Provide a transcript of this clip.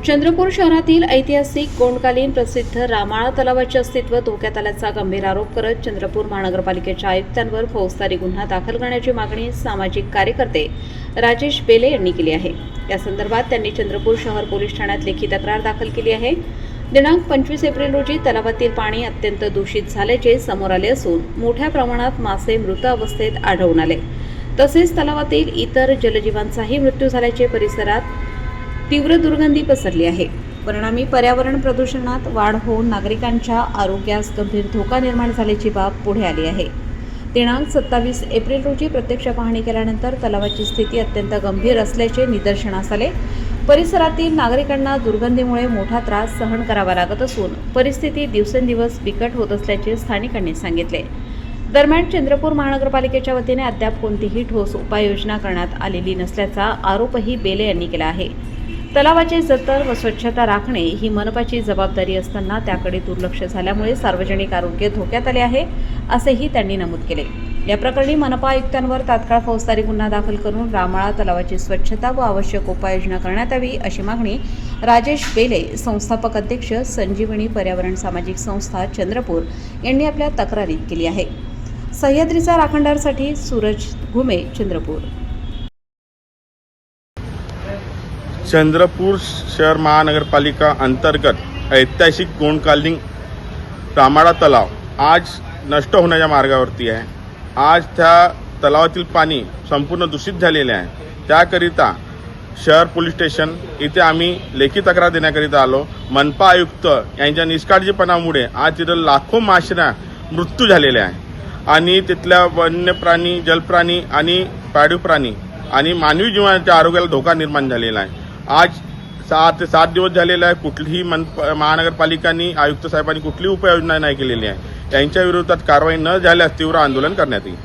चंद्रपूर शहरातील ऐतिहासिक गोंडकालीन प्रसिद्ध रामाळा तलावाचे अस्तित्व धोक्यात आल्याचा गंभीर आरोप करत चंद्रपूर महानगरपालिकेच्या आयुक्तांवर फौजदारी गुन्हा दाखल करण्याची मागणी सामाजिक कार्यकर्ते राजेश बेले यांनी केली आहे। या संदर्भात त्यांनी चंद्रपूर शहर पोलीस ठाण्यात लेखी तक्रार दाखल केली आहे। दिनांक 25 एप्रिल रोजी तलावातील पाणी अत्यंत दूषित झाल्याचे समोर आले असून मोठ्या प्रमाणात मासे मृत अवस्थेत आढळून आले। तसेच तलावातील इतर जलजीवांचाही मृत्यू झाल्याचे परिसरात तीव्र दुर्गंधी पसरली आहे। परिणामी पर्यावरण प्रदूषणात वाढ होऊन नागरिकांच्या आरोग्यास गंभीर धोका निर्माण झाल्याची बाब पुढे आली आहे। दिनांक 27 एप्रिल रोजी प्रत्यक्ष पाहणी केल्यानंतर तलावाची स्थिती अत्यंत गंभीर असल्याचे निदर्शनास आले। परिसरातील नागरिकांना दुर्गंधीमुळे मोठा त्रास सहन करावा लागत असून परिस्थिती दिवसेंदिवस बिकट होत असल्याचे स्थानिकांनी सांगितले। दरम्यान चंद्रपूर महानगरपालिकेच्या वतीने अद्याप कोणतीही ठोस उपाययोजना करण्यात आलेली नसल्याचा आरोपही बेले यांनी केला आहे। तलावाचे जतन व स्वच्छता राखणे ही मनपाची जबाबदारी असताना त्याकडे दुर्लक्ष झाल्यामुळे सार्वजनिक आरोग्य धोक्यात आले आहे, असेही त्यांनी नमूद केले। या प्रकरणी मनपा आयुक्तांवर तात्काळ फौजदारी गुन्हा दाखल करून रामाळा तलावाची स्वच्छता व आवश्यक उपाययोजना करण्यात यावी, अशी मागणी राजेश बेले, संस्थापक अध्यक्ष संजीवनी पर्यावरण सामाजिक संस्था चंद्रपूर यांनी आपल्या तक्रारीत केली आहे। सह्याद्रीचा राखणदारसाठी सूरज घुमे, चंद्रपूर। चंद्रपूर शहर महानगरपालिका अंतर्गत ऐतिहासिक गोंडकालीन रामाळा तलाव आज नष्ट होण्याच्या मार्गावरती आहे। आज त्या तलावातील पाणी संपूर्ण दूषित झालेले आहे। त्याकरिता शहर पोलीस स्टेशन इथे आम्ही लेखी तक्रार देण्याकरिता आलो। मनपा आयुक्त यांच्या निष्काळजीपणामुळे आज तिथं लाखो माशांना मृत्यू झालेले आहे आणि तिथल्या वन्यप्राणी, जलप्राणी आणि पाळीव प्राणी आणि मानवी जीवनाच्या आरोग्याला धोका निर्माण झालेला आहे। आज 6 ते 7 दिवस झालेला आहे। कुठलीही महानगरपालिकांनी, आयुक्त साहेबांनी कुठलीही उपाययोजना नाही केलेली आहे। यांच्या विरोधात कारवाई न झाल्यास तीव्र आंदोलन करण्यात येईल।